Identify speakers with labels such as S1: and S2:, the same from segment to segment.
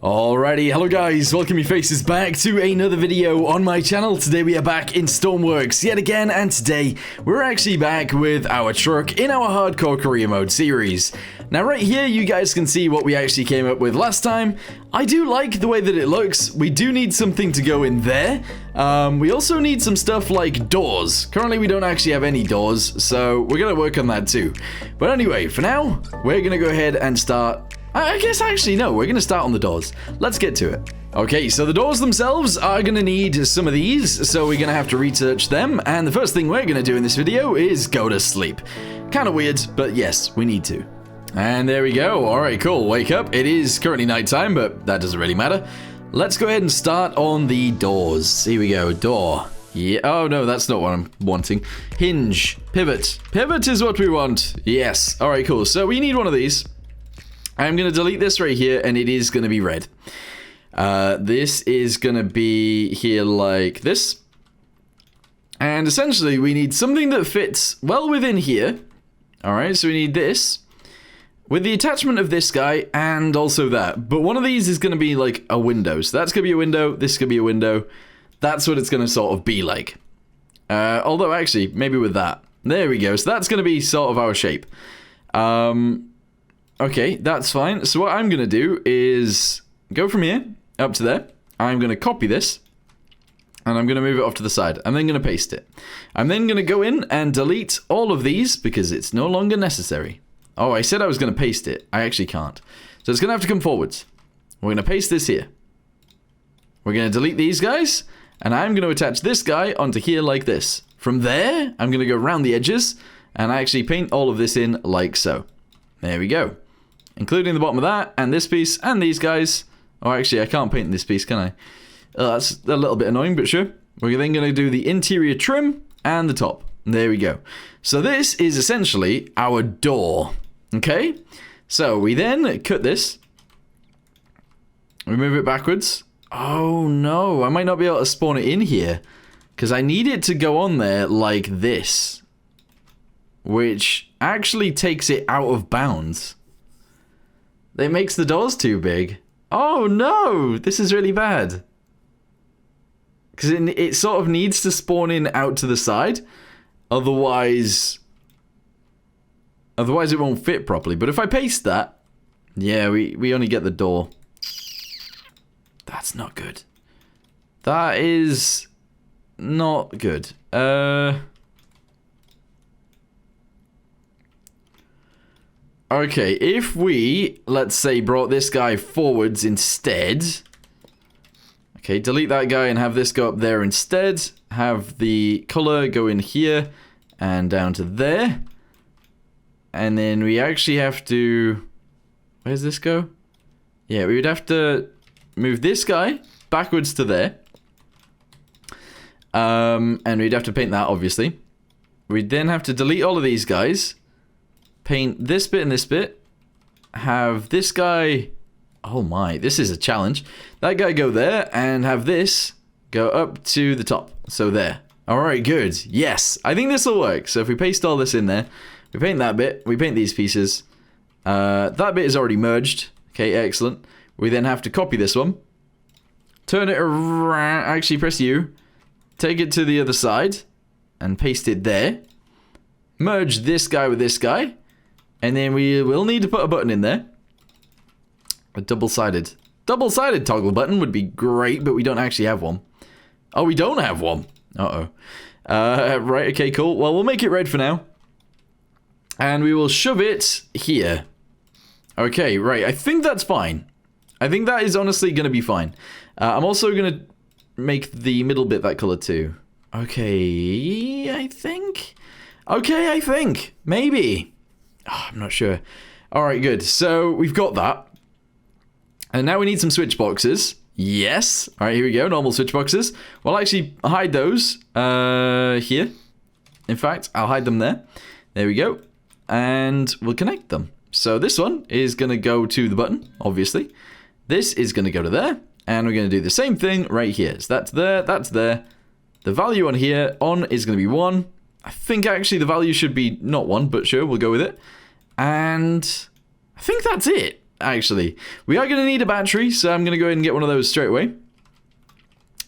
S1: Alrighty, hello guys, welcome your faces back to another video on my channel. Today we are back in Stormworks yet again, and today we're actually back with our truck in our hardcore career mode series. Now right here you guys can see what we actually came up with last time. I do like the way that it looks. We do need something to go in there. We also need some stuff like doors. Currently we don't actually have any doors, so we're gonna work on that too. But anyway, for now, we're gonna go ahead and start. I guess actually no, we're gonna start on the doors. Let's get to it. Okay, so the doors themselves are gonna need some of these, so we're gonna have to research them, and the first thing we're gonna do in this video is go to sleep. Kinda weird, but yes, we need to. And there we go. Alright, cool. Wake up. It is currently nighttime, but that doesn't really matter. Let's go ahead and start on the doors. Here we go. Door. Yeah. Oh no, that's not what I'm wanting. Hinge. Pivot. Pivot is what we want. Yes. Alright, cool. So we need one of these. I'm going to delete this right here, and it is going to be red. This is going to be here like this. And essentially, we need something that fits well within here. Alright, so we need this. With the attachment of this guy, and also that. But one of these is going to be like a window. So that's going to be a window, this could be a window. That's what it's going to sort of be like. Although, actually, maybe with that. There we go. So that's going to be sort of our shape. Okay, that's fine. So what I'm going to do is go from here up to there. I'm going to copy this. And I'm going to move it off to the side. I'm then going to paste it. I'm then going to go in and delete all of these because it's no longer necessary. Oh, I said I was going to paste it. I actually can't. So it's going to have to come forwards. We're going to paste this here. We're going to delete these guys. And I'm going to attach this guy onto here like this. From there, I'm going to go around the edges. And I actually paint all of this in like so. There we go. Including the bottom of that, and this piece, and these guys. Oh, actually, I can't paint this piece, can I? That's a little bit annoying, but sure. We're then going to do the interior trim and the top. There we go. So this is essentially our door. Okay? So we then cut this. We move it backwards. Oh, no. I might not be able to spawn it in here. Because I need it to go on there like this. Which actually takes it out of bounds. It makes the doors too big. Oh no, this is really bad. Because it sort of needs to spawn in out to the side. Otherwise it won't fit properly. But if I paste that, yeah, we only get the door. That's not good. That is not good. Okay, if we, let's say, brought this guy forwards instead. Okay, delete that guy and have this go up there instead. Have the color go in here and down to there. And then we actually have to... Where's this go? Yeah, we would have to move this guy backwards to there. And we'd have to paint that, obviously. We'd then have to delete all of these guys. Paint this bit and this bit. Have this guy... Oh my, this is a challenge. That guy go there, and have this go up to the top. So there. Alright, good. Yes, I think this will work. So if we paste all this in there, we paint that bit, we paint these pieces. That bit is already merged. Okay, excellent. We then have to copy this one. Turn it around. Actually, press U. Take it to the other side. And paste it there. Merge this guy with this guy. And then we will need to put a button in there. A double-sided toggle button would be great, but we don't actually have one. Oh, we don't have one. Uh-oh. Right, okay, cool. Well, we'll make it red for now. And we will shove it here. Okay, right. I think that's fine. I think that is honestly going to be fine. I'm also going to make the middle bit that color too. Okay, I think. Okay, I think. Maybe. Oh, I'm not sure. Alright, good. So, we've got that. And now we need some switch boxes. Yes. Alright, here we go. Normal switch boxes. Well, I'll actually hide those here. In fact, I'll hide them there. There we go. And we'll connect them. So, this one is going to go to the button, obviously. This is going to go to there. And we're going to do the same thing right here. So, that's there. That's there. The value on here, on, is going to be 1. I think actually the value should be not 1, but sure, we'll go with it. And I think that's it. actually. We are going to need a battery, so I'm going to go ahead and get one of those straight away.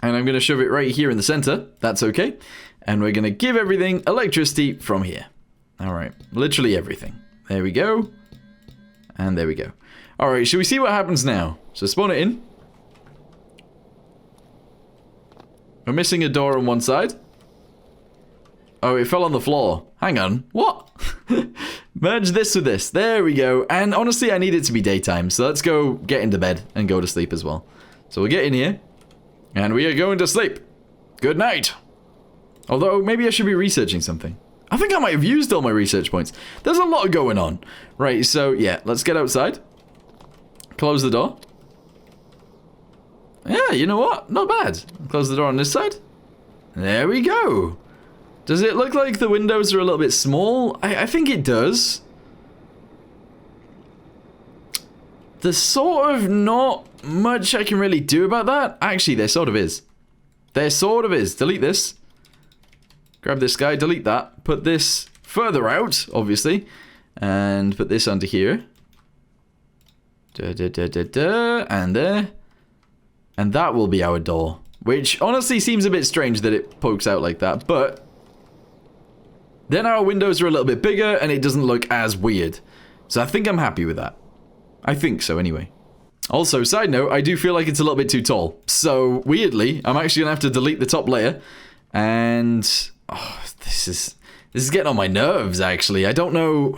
S1: And I'm going to shove it right here in the center. That's okay. And we're going to give everything electricity from here. Alright, literally everything. There we go. And there we go. Alright, should we see what happens now? So spawn it in. We're missing a door on one side. Oh, it fell on the floor. Hang on. What? Merge this with this. There we go. And honestly, I need it to be daytime. So let's go get into bed and go to sleep as well. So we'll get in here. And we are going to sleep. Good night. Although, maybe I should be researching something. I think I might have used all my research points. There's a lot going on. Right, so yeah, let's get outside. Close the door. Yeah, you know what? Not bad. Close the door on this side. There we go. Does it look like the windows are a little bit small? I think it does. There's sort of not much I can really do about that. Actually, there sort of is. There sort of is. Delete this. Grab this guy, delete that. Put this further out, obviously. And put this onto here. And there. And that will be our door. Which honestly seems a bit strange that it pokes out like that, but then our windows are a little bit bigger and it doesn't look as weird. So I think I'm happy with that. I think so anyway. Also, side note, I do feel like it's a little bit too tall. So weirdly, I'm actually gonna have to delete the top layer. And oh, this is getting on my nerves actually. I don't know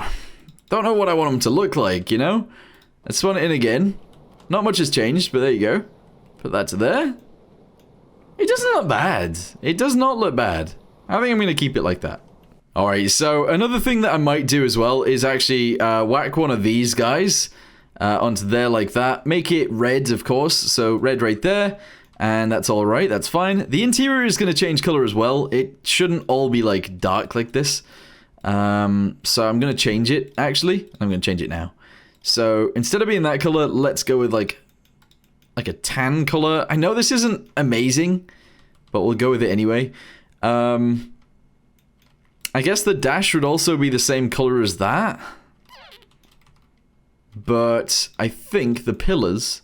S1: what I want them to look like, you know? Let's spawn it in again. Not much has changed, but there you go. Put that to there. It doesn't look bad. It does not look bad. I think I'm going to keep it like that. Alright, so another thing that I might do as well is actually whack one of these guys onto there like that. Make it red, of course. So red right there. And that's alright, that's fine. The interior is going to change color as well. It shouldn't all be like dark like this. So I'm going to change it, actually. I'm going to change it now. So instead of being that color, let's go with like a tan color. I know this isn't amazing, but we'll go with it anyway. I guess the dash would also be the same color as that. But I think the pillars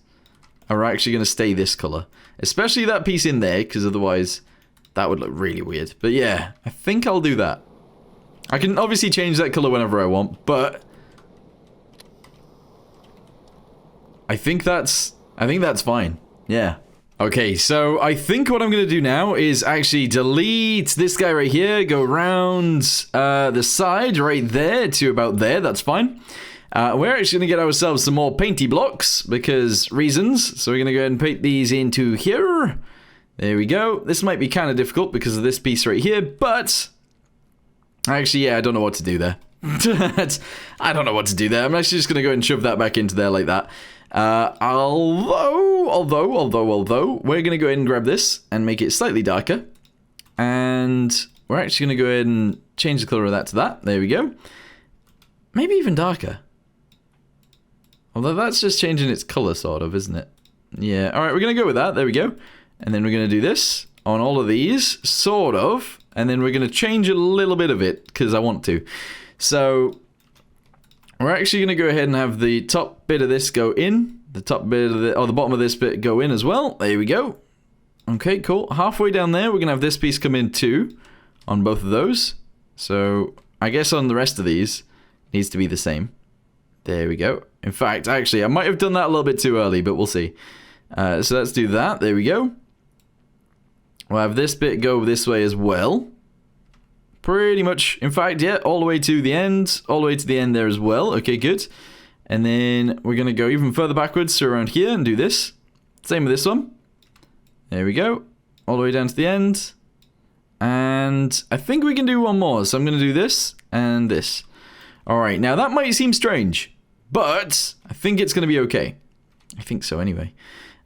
S1: are actually going to stay this color. Especially that piece in there, because otherwise that would look really weird. But yeah, I think I'll do that. I can obviously change that color whenever I want, but I think that's fine. Yeah. Okay, so I think what I'm going to do now is actually delete this guy right here, go around the side right there to about there, that's fine. We're actually going to get ourselves some more painty blocks, because reasons. So we're going to go ahead and paint these into here. There we go. This might be kind of difficult because of this piece right here, but actually, yeah, I don't know what to do there. I don't know what to do there. I'm actually just going to go ahead and shove that back into there like that. Although, we're going to go ahead and grab this and make it slightly darker. And we're actually going to go ahead and change the color of that to that. There we go. Maybe even darker. Although that's just changing its color, sort of, isn't it? Yeah, alright, we're going to go with that. There we go. And then we're going to do this on all of these, sort of. And then we're going to change a little bit of it, because I want to. So we're actually going to go ahead and have the top bit of this go in. The top bit of the bottom of this bit go in as well. There we go. Okay, cool. Halfway down there, we're going to have this piece come in too. On both of those. So I guess on the rest of these, it needs to be the same. There we go. In fact, actually, I might have done that a little bit too early, but we'll see. So let's do that. There we go. We'll have this bit go this way as well. Pretty much, in fact, yeah, all the way to the end. All the way to the end there as well. Okay, good. And then we're going to go even further backwards to around here and do this. Same with this one. There we go. All the way down to the end. And I think we can do one more. So I'm going to do this and this. Alright, now that might seem strange, but I think it's going to be okay. I think so anyway.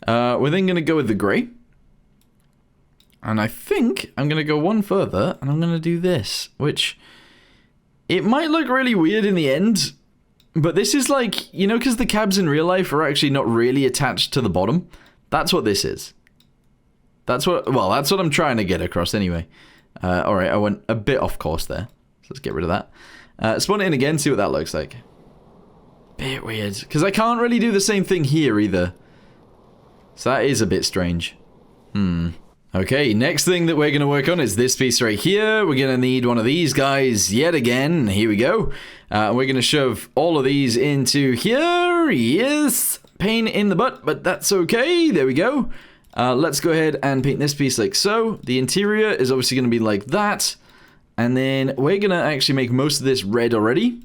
S1: We're then going to go with the grey. And I think I'm going to go one further, and I'm going to do this, which it might look really weird in the end, but this is like, you know, because the cabs in real life are actually not really attached to the bottom. That's what this is. That's what I'm trying to get across anyway. Alright, I went a bit off course there. So let's get rid of that. Spawn it in again, see what that looks like. bit weird. Because I can't really do the same thing here either. So that is a bit strange. Okay, next thing that we're going to work on is this piece right here. We're going to need one of these guys yet again. Here we go. We're going to shove all of these into here. Yes. Pain in the butt, but that's okay. There we go. Let's go ahead and paint this piece like so. The interior is obviously going to be like that. And then we're going to actually make most of this red already.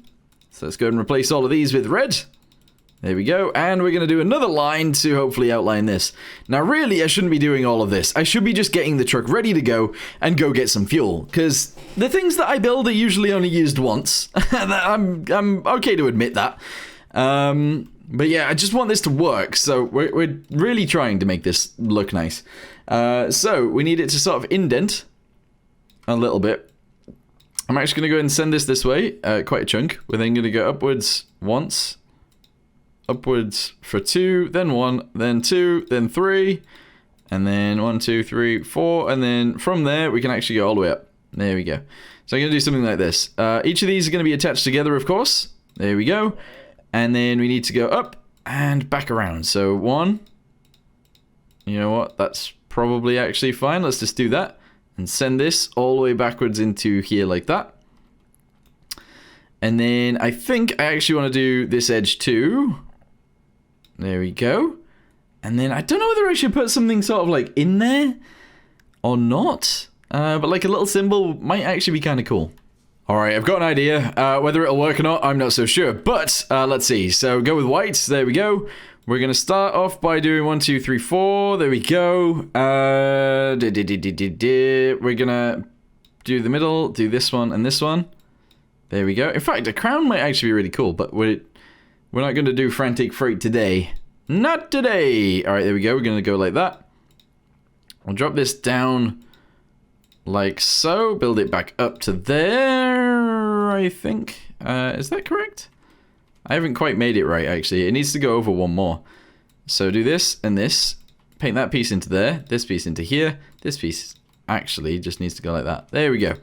S1: So let's go ahead and replace all of these with red. There we go, and we're going to do another line to hopefully outline this. Now really, I shouldn't be doing all of this. I should be just getting the truck ready to go and go get some fuel. Because the things that I build are usually only used once. I'm okay to admit that. But yeah, I just want this to work, so we're really trying to make this look nice. So we need it to sort of indent a little bit. I'm actually going to go ahead and send this way, quite a chunk. We're then going to go upwards once. Upwards for 2, then 1, then 2, then 3, and then 1, 2, 3, 4, and then from there we can actually go all the way up. There we go. So I'm going to do something like this. Each of these are going to be attached together, of course. There we go. And then we need to go up and back around. So 1. You know what? That's probably actually fine. Let's just do that. And send this all the way backwards into here like that. And then I think I actually want to do this edge too. There we go. And then I don't know whether I should put something sort of like in there or not. But like a little symbol might actually be kind of cool. Alright, I've got an idea. Whether it'll work or not, I'm not so sure. But let's see. So go with white. There we go. We're going to start off by doing 1, 2, 3, 4. There we go. We're going to do the middle, do this one and this one. There we go. In fact, a crown might actually be really cool, but we're not going to do frantic freight today. Not today! Alright, there we go. We're going to go like that. I'll drop this down like so. Build it back up to there, I think. Is that correct? I haven't quite made it right, actually. It needs to go over one more. So do this and this. Paint that piece into there. This piece into here. This piece actually just needs to go like that. There we go.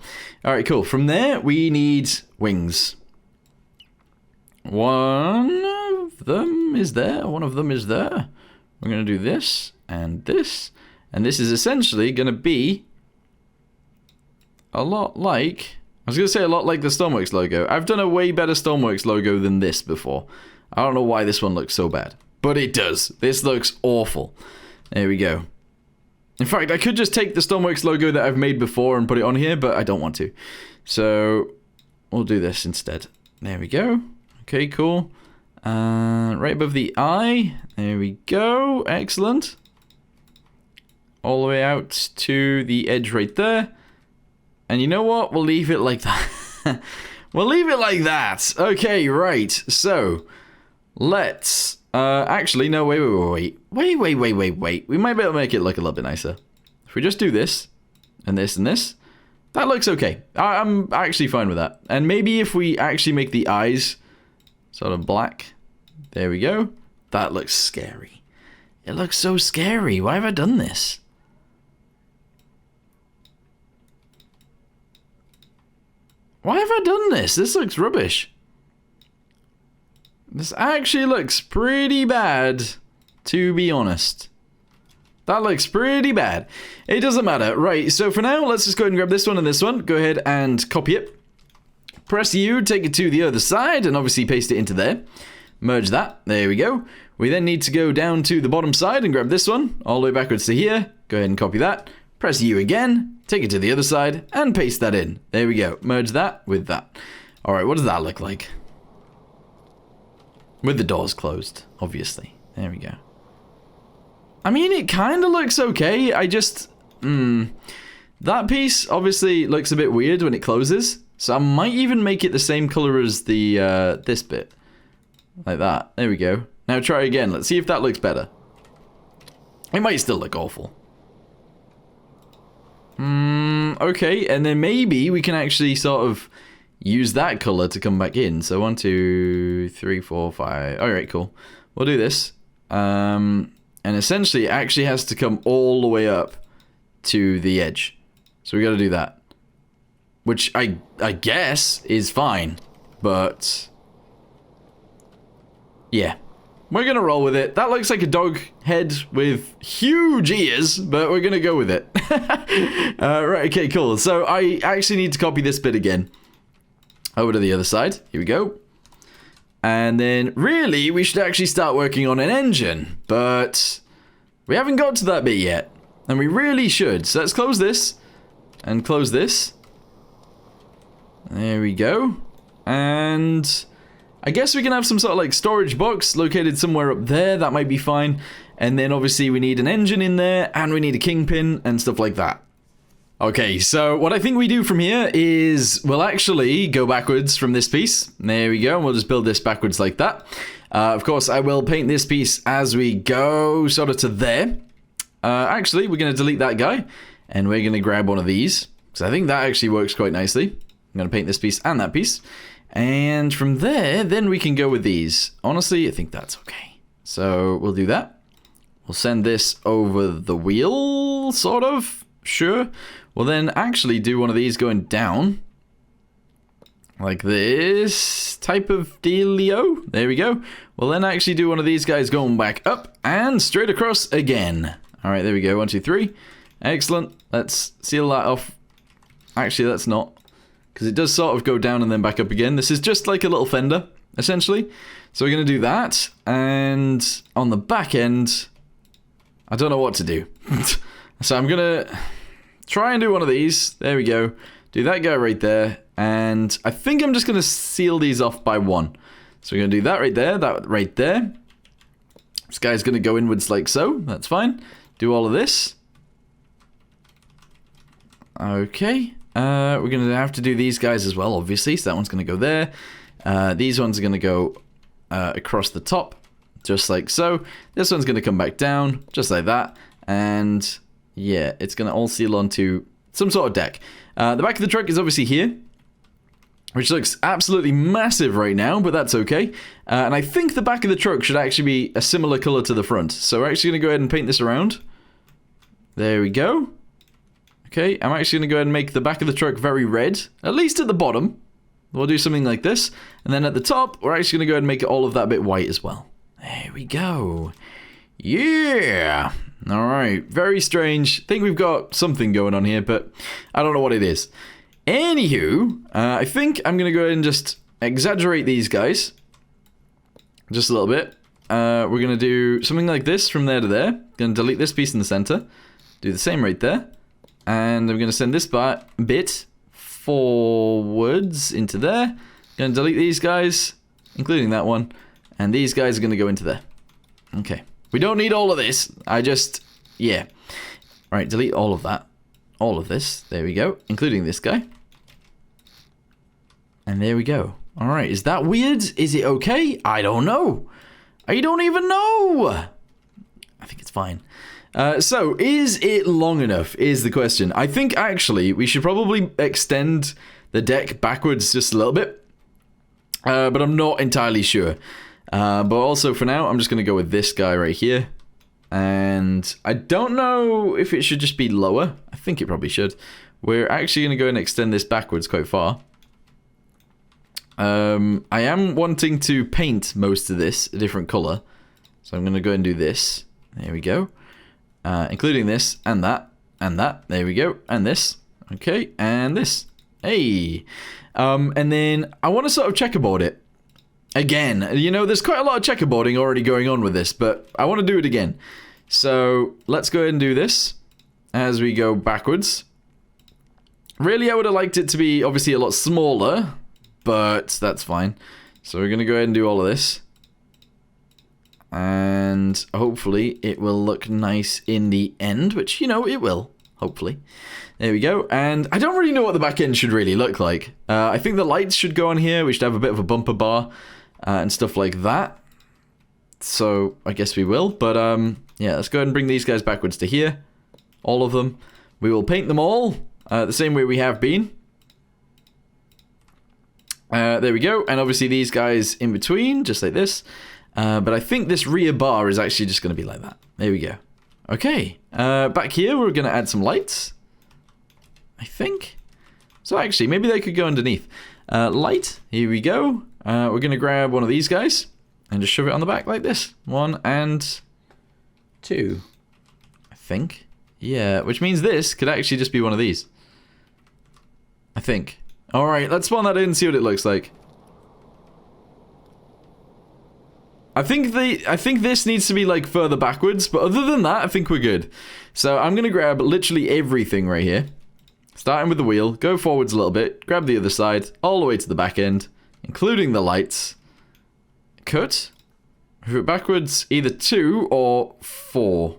S1: Alright, cool. From there, we need wings. One of them is there. One of them is there. We're going to do this and this. And this is essentially going to be a lot like... I was going to say a lot like the Stormworks logo. I've done a way better Stormworks logo than this before. I don't know why this one looks so bad. But it does. This looks awful. There we go. In fact, I could just take the Stormworks logo that I've made before and put it on here, but I don't want to. So, we'll do this instead. There we go. Okay, cool. Right above the eye. There we go. Excellent. All the way out to the edge right there. And you know what? We'll leave it like that. We'll leave it like that. Okay, right. So, let's... actually, no, wait. Wait. We might be able to make it look a little bit nicer. If we just do this, and this, and this, that looks okay. I'm actually fine with that. And maybe if we actually make the eyes sort of black. There we go. That looks scary. It looks so scary. Why have I done this? Why have I done this? This looks rubbish. This actually looks pretty bad, to be honest. That looks pretty bad. It doesn't matter. Right, so for now, let's just go ahead and grab this one and this one. Go ahead and copy it. Press U, take it to the other side, and obviously paste it into there. Merge that. There we go. We then need to go down to the bottom side and grab this one, all the way backwards to here. Go ahead and copy that. Press U again, take it to the other side, and paste that in. There we go. Merge that with that. Alright, what does that look like? With the doors closed, obviously. There we go. I mean, it kind of looks okay. I just... that piece obviously looks a bit weird when it closes. So I might even make it the same color as the this bit. Like that. There we go. Now try again. Let's see if that looks better. It might still look awful. Okay, and then maybe we can actually sort of use that color to come back in. So 1, 2, 3, 4, 5. Alright, cool. We'll do this. And essentially it actually has to come all the way up to the edge. So we gotta do that. Which I guess is fine. But Yeah. We're going to roll with it. That looks like a dog head with huge ears, but we're going to go with it. Right, okay, cool. So I actually need to copy this bit again. Over to the other side. Here we go. And then, really, we should actually start working on an engine. But we haven't got to that bit yet. And we really should. So let's close this. And close this. There we go. And I guess we can have some sort of like storage box located somewhere up there. That might be fine. And then obviously we need an engine in there. And we need a kingpin and stuff like that. Okay, so what I think we do from here is we'll actually go backwards from this piece. There we go. And we'll just build this backwards like that. Of course, I will paint this piece as we go sort of to there. Actually, we're going to delete that guy. And we're going to grab one of these. Because I think that actually works quite nicely. I'm going to paint this piece and that piece. And from there, then we can go with these. Honestly, I think that's okay. So we'll do that. We'll send this over the wheel, sort of. Sure. We'll then actually do one of these going down. Like this type of dealio. There we go. We'll then actually do one of these guys going back up and straight across again. All right, there we go. 1, 2, 3. Excellent. Let's seal that off. Actually, that's not. Because it does sort of go down and then back up again. This is just like a little fender, essentially. So we're going to do that. And on the back end, I don't know what to do. So I'm going to try and do one of these. There we go. Do that guy right there. And I think I'm just going to seal these off by 1. So we're going to do that right there, that right there. This guy's going to go inwards like so. That's fine. Do all of this. Okay. We're going to have to do these guys as well, obviously. So that one's going to go there. These ones are going to go across the top, just like so. This one's going to come back down, just like that. And yeah, it's going to all seal onto some sort of deck. The back of the truck is obviously here, which looks absolutely massive right now, but that's okay. And I think the back of the truck should actually be a similar color to the front. So we're actually going to go ahead and paint this around. There we go. Okay, I'm actually going to go ahead and make the back of the truck very red, at least at the bottom. We'll do something like this. And then at the top, we're actually going to go ahead and make it all of that bit white as well. There we go. Yeah. All right, very strange. Think we've got something going on here, but I don't know what it is. Anywho, I think I'm going to go ahead and just exaggerate these guys. Just a little bit. We're going to do something like this from there to there. Going to delete this piece in the center. Do the same right there. And I'm going to send this bit forwards into there. Going to delete these guys, including that one. And these guys are going to go into there. Okay. We don't need all of this. Yeah. All right, delete all of that. All of this. There we go. Including this guy. And there we go. All right. Is that weird? Is it okay? I don't know. I don't even know. I think it's fine. So, is it long enough, is the question. I think, actually, we should probably extend the deck backwards just a little bit. But I'm not entirely sure. But also, for now, I'm just going to go with this guy right here. And I don't know if it should just be lower. I think it probably should. We're actually going to go and extend this backwards quite far. I am wanting to paint most of this a different color. So I'm going to go and do this. There we go. Including this, and that, and that. There we go. And this. Okay, and this. Hey. And then I want to sort of checkerboard it. Again, you know, there's quite a lot of checkerboarding already going on with this, but I want to do it again. So, let's go ahead and do this as we go backwards. Really, I would have liked it to be, obviously, a lot smaller, but that's fine. So, we're going to go ahead and do all of this. And hopefully it will look nice in the end, which, you know, it will, hopefully. There we go. And I don't really know what the back end should really look like. I think the lights should go on here. We should have a bit of a bumper bar and stuff like that. So I guess we will. But yeah, let's go ahead and bring these guys backwards to here. All of them. We will paint them all the same way we have been. There we go. And obviously these guys in between, just like this. But I think this rear bar is actually just going to be like that. There we go. Okay. Back here, we're going to add some lights. I think. So actually, maybe they could go underneath. Light. Here we go. We're going to grab one of these guys. And just shove it on the back like this. 1 and 2. I think. Yeah, which means this could actually just be one of these. I think. Alright, let's spawn that in and see what it looks like. I think this needs to be like further backwards, but other than that, I think we're good. So I'm gonna grab literally everything right here. Starting with the wheel, go forwards a little bit, grab the other side, all the way to the back end, including the lights. Cut. Move it backwards either 2 or 4.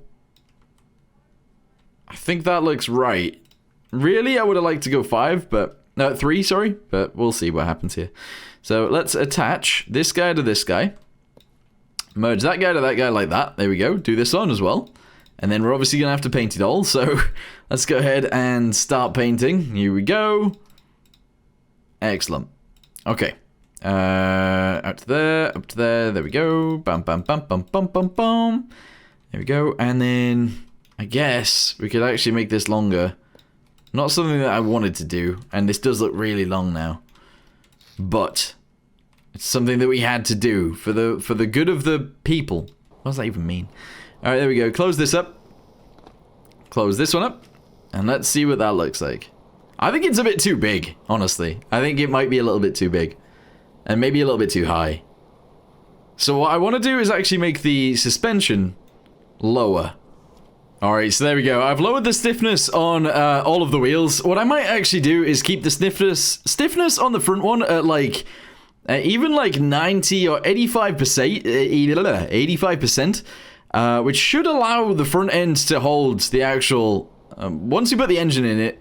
S1: I think that looks right. Really, I would have liked to go 5, but... No, 3, sorry. But we'll see what happens here. So let's attach this guy to this guy. Merge that guy to that guy like that. There we go. Do this on as well. And then we're obviously going to have to paint it all. So let's go ahead and start painting. Here we go. Excellent. Okay. Out to there, up to there. There we go. Bam, bam, bam, bam, bam, bam, bam. There we go. And then I guess we could actually make this longer. Not something that I wanted to do. And this does look really long now. But it's something that we had to do for the good of the people. What does that even mean? Alright, there we go. Close this up. Close this one up. And let's see what that looks like. I think it's a bit too big, honestly. I think it might be a little bit too big. And maybe a little bit too high. So what I want to do is actually make the suspension lower. Alright, so there we go. I've lowered the stiffness on all of the wheels. What I might actually do is keep the stiffness on the front one at like... even like 90 or 85%, 85%, which should allow the front end to hold the actual, once you put the engine in it,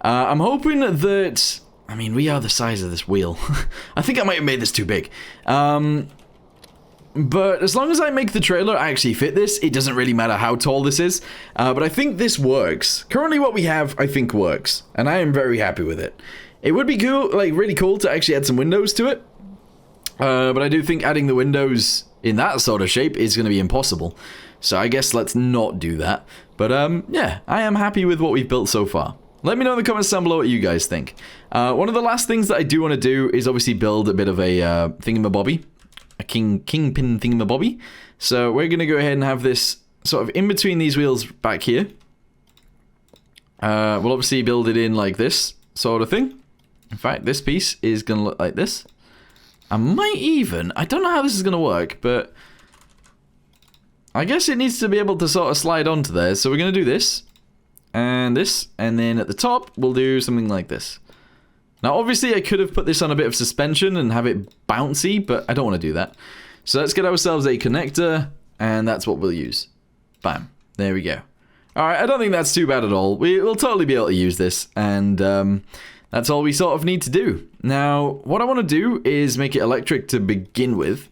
S1: I'm hoping that, I mean, we are the size of this wheel. I think I might have made this too big. But as long as I make the trailer actually fit this, it doesn't really matter how tall this is. But I think this works. Currently what we have, I think works, and I am very happy with it. It would be cool, like really cool to actually add some windows to it. But I do think adding the windows in that sort of shape is going to be impossible. So I guess let's not do that. But yeah, I am happy with what we've built so far. Let me know in the comments down below what you guys think. One of the last things that I do want to do is obviously build a bit of a thingamabobby. A kingpin thingamabobby. So we're going to go ahead and have this sort of in between these wheels back here. We'll obviously build it in like this sort of thing. In fact, this piece is going to look like this. I don't know how this is going to work, but I guess it needs to be able to sort of slide onto there. So we're going to do this, and then at the top, we'll do something like this. Now, obviously, I could have put this on a bit of suspension and have it bouncy, but I don't want to do that. So let's get ourselves a connector, and that's what we'll use. Bam. There we go. Alright, I don't think that's too bad at all. We'll totally be able to use this, and that's all we sort of need to do. Now, what I want to do is make it electric to begin with.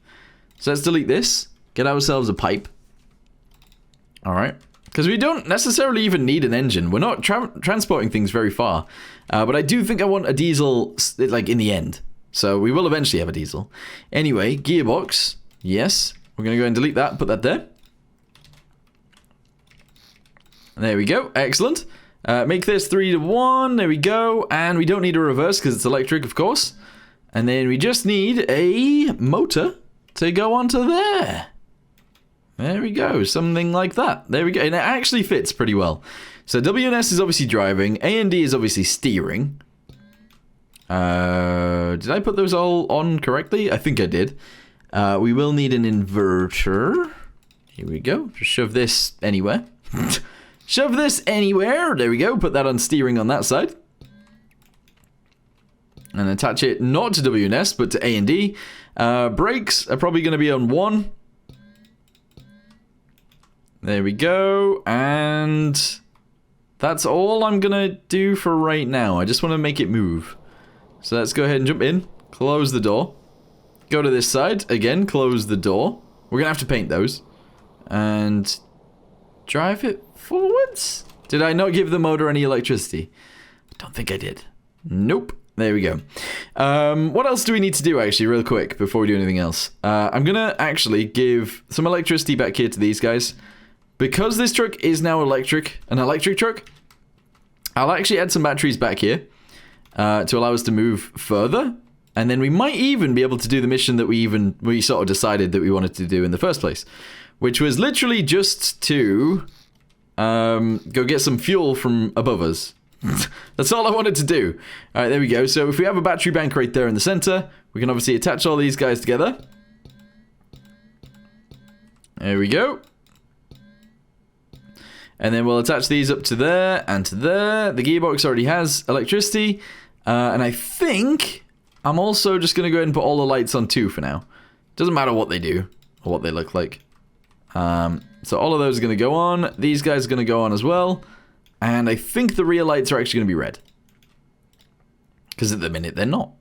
S1: So let's delete this, get ourselves a pipe. Alright. Because we don't necessarily even need an engine. We're not transporting things very far. But I do think I want a diesel, like, in the end. So we will eventually have a diesel. Anyway, gearbox. Yes. We're going to go and delete that, put that there. There we go. Excellent. Make this 3 to 1. There we go. And we don't need a reverse because it's electric, of course. And then we just need a motor to go onto there. There we go. Something like that. There we go. And it actually fits pretty well. So WNS is obviously driving. A and D is obviously steering. Did I put those all on correctly? I think I did. We will need an inverter. Here we go. Just shove this anywhere. Shove this anywhere. There we go. Put that on steering on that side. And attach it not to WNS, but to A and D. Brakes are probably going to be on 1. There we go. And that's all I'm going to do for right now. I just want to make it move. So let's go ahead and jump in. Close the door. Go to this side. Again, close the door. We're going to have to paint those. And drive it forwards? Did I not give the motor any electricity? I don't think I did. Nope. There we go. What else do we need to do, actually, real quick, before we do anything else? I'm going to actually give some electricity back here to these guys. Because this truck is now an electric truck, I'll actually add some batteries back here to allow us to move further. And then we might even be able to do the mission that we sort of decided that we wanted to do in the first place. Which was literally just to go get some fuel from above us. That's all I wanted to do. Alright, there we go. So if we have a battery bank right there in the center, we can obviously attach all these guys together. There we go. And then we'll attach these up to there and to there. The gearbox already has electricity. And I think I'm also just going to go ahead and put all the lights on too for now. Doesn't matter what they do or what they look like. So all of those are going to go on. These guys are going to go on as well. And I think the rear lights are actually going to be red. Because at the minute they're not.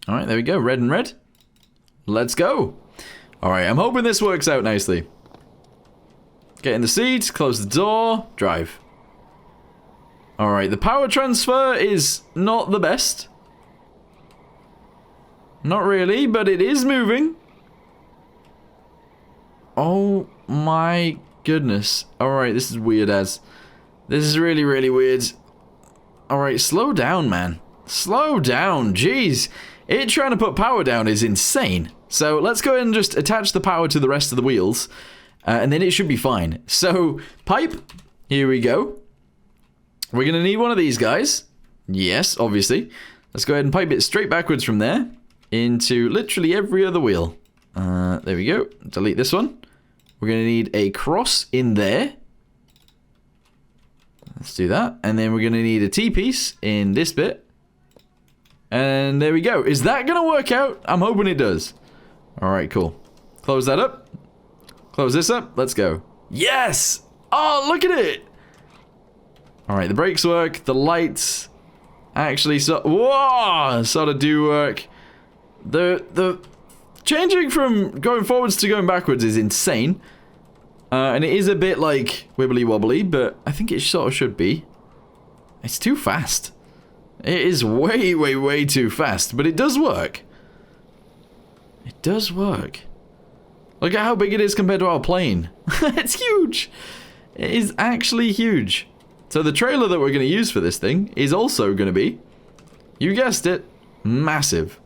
S1: Alright, there we go. Red and red. Let's go. Alright, I'm hoping this works out nicely. Get in the seat, close the door, drive. Alright, the power transfer is not the best. Not really, but it is moving. Oh my goodness. Alright, this is weird as. This is really, really weird. Alright, slow down, man. Slow down, jeez. It trying to put power down is insane. So let's go ahead and just attach the power to the rest of the wheels. And then it should be fine. So, pipe. Here we go. We're going to need one of these guys. Yes, obviously. Let's go ahead and pipe it straight backwards from there. Into literally every other wheel. There we go. Delete this one. We're going to need a cross in there. Let's do that. And then we're going to need a T-piece in this bit. And there we go. Is that going to work out? I'm hoping it does. Alright, cool. Close that up. Close this up. Let's go. Yes! Oh, look at it! Alright, the brakes work. The lights actually sort of do work. The changing from going forwards to going backwards is insane. And it is a bit like wibbly wobbly, but I think it sort of should be. It's too fast. It is way, way, way too fast, but it does work. It does work. Look at how big it is compared to our plane. It's huge. It is actually huge. So the trailer that we're going to use for this thing is also going to be, you guessed it, massive.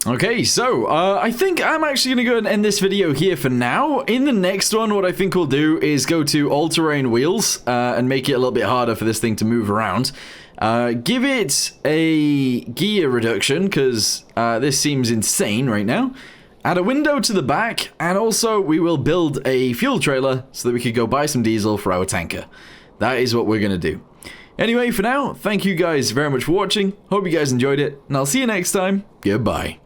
S1: Okay, so, I think I'm actually going to go and end this video here for now. In the next one, what I think we'll do is go to all-terrain wheels, and make it a little bit harder for this thing to move around. Give it a gear reduction, because this seems insane right now. Add a window to the back, and also we will build a fuel trailer so that we could go buy some diesel for our tanker. That is what we're going to do. Anyway, for now, thank you guys very much for watching. Hope you guys enjoyed it, and I'll see you next time. Goodbye.